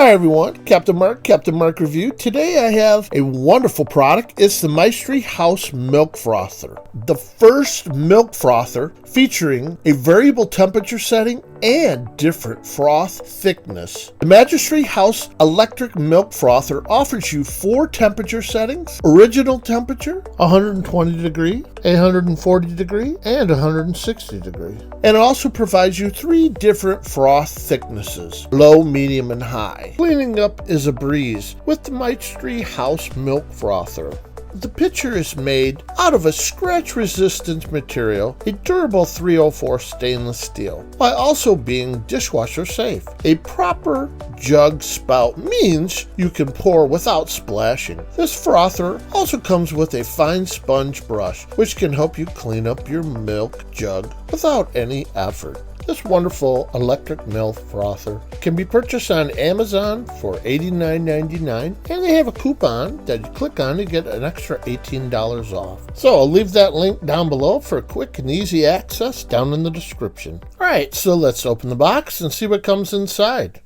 Hi everyone, Captain Mark Review. Today I have a wonderful product. It's the Maestri House Milk Frother. The first milk frother featuring a variable temperature setting and different froth thickness. The Maestri House Electric Milk Frother offers you 4 temperature settings: original temperature, 120 degree, 140 degree, and 160 degree. And it also provides you 3 different froth thicknesses: low, medium, and high. Cleaning up is a breeze with the Maestri House Milk Frother. The pitcher is made out of a scratch-resistant material, a durable 304 stainless steel, while also being dishwasher safe. A proper jug spout means you can pour without splashing. This frother also comes with a fine sponge brush, which can help you clean up your milk jug without any effort. This wonderful electric milk frother can be purchased on Amazon for $89.99, and they have a coupon that you click on to get an extra $18 off. So I'll leave that link down below for quick and easy access down in the description. Alright, so let's open the box and see what comes inside.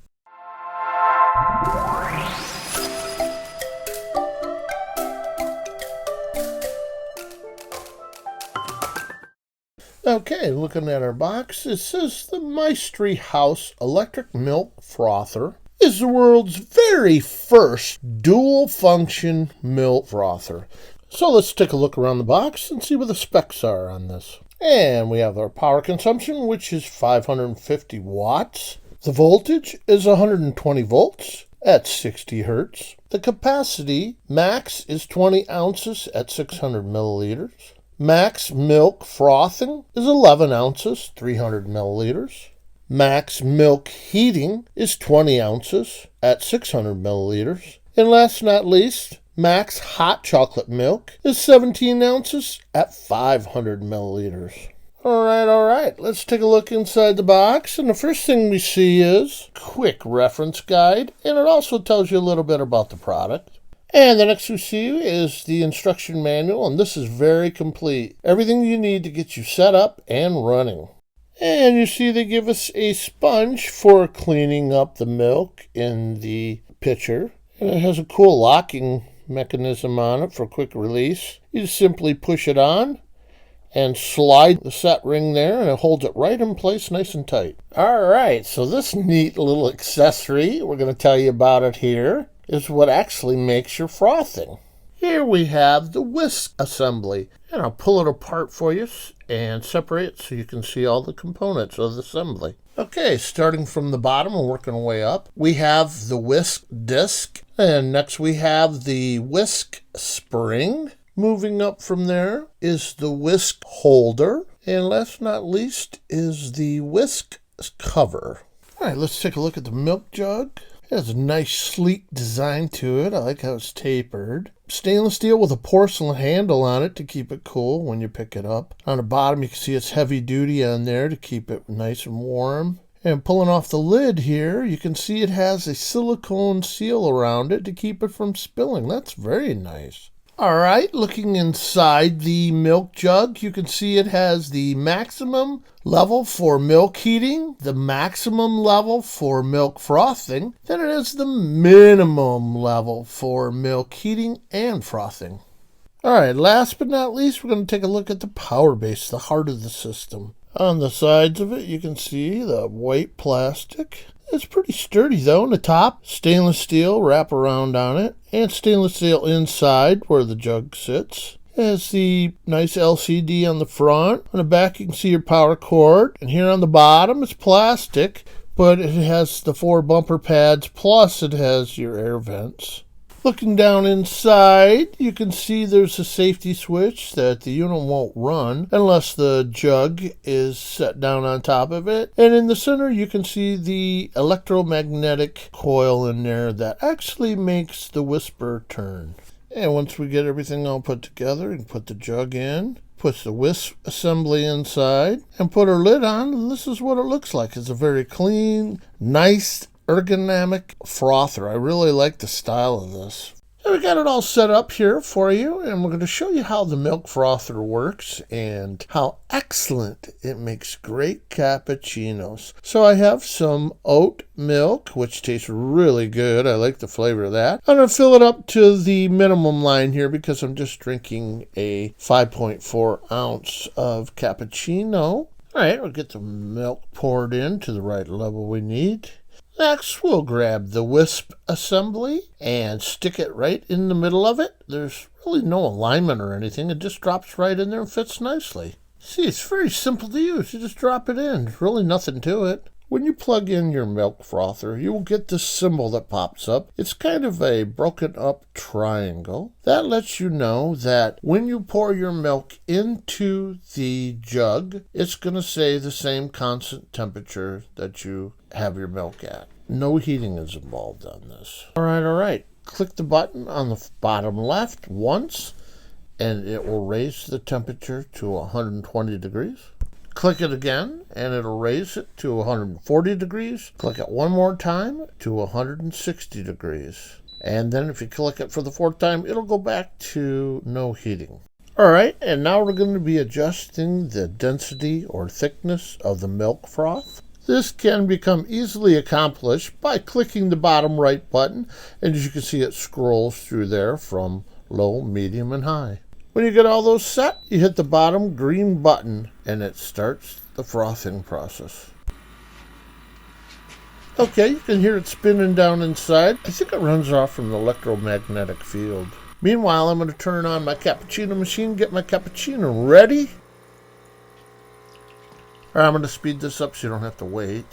Okay, looking at our box, it says the Maestri House Electric Milk Frother is the world's very first dual-function milk frother. So let's take a look around the box and see what the specs are on this. And we have our power consumption, which is 550 watts. The voltage is 120 volts at 60 hertz. The capacity max is 20 ounces at 600 milliliters. Max milk frothing is 11 ounces, 300 milliliters. Max milk heating is 20 ounces at 600 milliliters. And last but not least, max hot chocolate milk is 17 ounces at 500 milliliters. All right, let's take a look inside the box. And the first thing we see is a quick reference guide, and it also tells you a little bit about the product. And the next we see is the instruction manual, and this is very complete. Everything you need to get you set up and running. And you see they give us a sponge for cleaning up the milk in the pitcher. And it has a cool locking mechanism on it for quick release. You just simply push it on and slide the set ring there, and it holds it right in place nice and tight. All right, so this neat little accessory, we're going to tell you about it here, is what actually makes your frothing. Here we have the whisk assembly, and I'll pull it apart for you and separate it so you can see all the components of the assembly. Okay, starting from the bottom and working our way up, we have the whisk disc, and next we have the whisk spring. Moving up from there is the whisk holder, and last but not least is the whisk cover. All right, let's take a look at the milk jug. It has a nice sleek design to it. I like how it's tapered. Stainless steel with a porcelain handle on it to keep it cool when you pick it up. On the bottom you can see it's heavy duty on there to keep it nice and warm. And pulling off the lid here, you can see it has a silicone seal around it to keep it from spilling. That's very nice. All right, looking inside the milk jug, you can see it has the maximum level for milk heating, the maximum level for milk frothing, then it has the minimum level for milk heating and frothing. All right, last but not least, we're going to take a look at the power base, the heart of the system. On the sides of it, you can see the white plastic. It's pretty sturdy though. On the top, stainless steel wrap around on it, and stainless steel inside where the jug sits. It has the nice LCD on the front. On the back you can see your power cord, and here on the bottom it's plastic, but it has the 4 bumper pads, plus it has your air vents. Looking down inside, you can see there's a safety switch that the unit won't run unless the jug is set down on top of it. And in the center, you can see the electromagnetic coil in there that actually makes the whisper turn. And once we get everything all put together and put the jug in, puts the whisk assembly inside, and put our lid on, and this is what it looks like. It's a very clean, nice, ergonomic frother. I really like the style of this. We got it all set up here for you, and we're going to show you how the milk frother works and how excellent it makes great cappuccinos. So I have some oat milk, which tastes really good. I like the flavor of that. I'm going to fill it up to the minimum line here because I'm just drinking a 5.4 ounce of cappuccino. All right, we'll get the milk poured in to the right level we need. Next, we'll grab the wisp assembly and stick it right in the middle of it. There's really no alignment or anything. It just drops right in there and fits nicely. See, it's very simple to use. You just drop it in. There's really nothing to it. When you plug in your milk frother, you will get this symbol that pops up. It's kind of a broken up triangle. That lets you know that when you pour your milk into the jug, it's going to say the same constant temperature that you have your milk at. No heating is involved on this. All right. Click the button on the bottom left once, and it will raise the temperature to 120 degrees. Click it again, and it'll raise it to 140 degrees. Click it one more time to 160 degrees. And then if you click it for the fourth time, it'll go back to no heating. All right, and now we're going to be adjusting the density or thickness of the milk froth. This can become easily accomplished by clicking the bottom right button, and as you can see, it scrolls through there from low, medium, and high. When you get all those set, you hit the bottom green button, and it starts the frothing process. Okay, you can hear it spinning down inside. I think it runs off from the electromagnetic field. Meanwhile, I'm going to turn on my cappuccino machine, get my cappuccino ready. All right, I'm going to speed this up so you don't have to wait.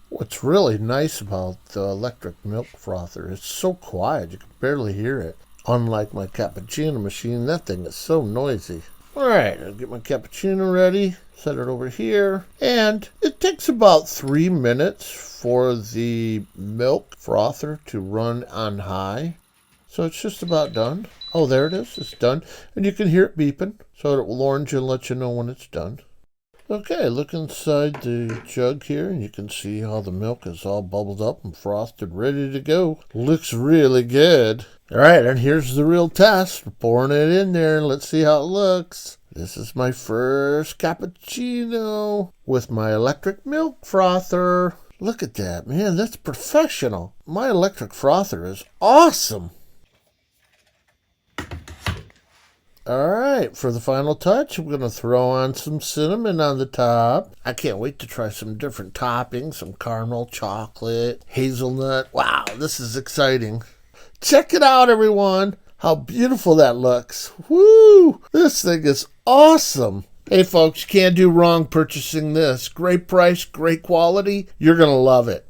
What's really nice about the electric milk frother, it's so quiet, you can barely hear it. Unlike my cappuccino machine, that thing is so noisy. All right, I'll get my cappuccino ready, set it over here, and it takes about 3 minutes for the milk frother to run on high. So it's just about done. Oh, there it is, it's done. And you can hear it beeping, so it will orange and let you know when it's done. Okay, look inside the jug here, and you can see how the milk is all bubbled up and frosted, ready to go. Looks really good. All right, and here's the real test. We're pouring it in there, and let's see how it looks. This is my first cappuccino with my electric milk frother. Look at that, man, that's professional. My electric frother is awesome. All right, for the final touch, I'm going to throw on some cinnamon on the top. I can't wait to try some different toppings, some caramel, chocolate, hazelnut. Wow, this is exciting. Check it out, everyone. How beautiful that looks. Woo! This thing is awesome. Hey, folks, you can't do wrong purchasing this. Great price, great quality. You're going to love it.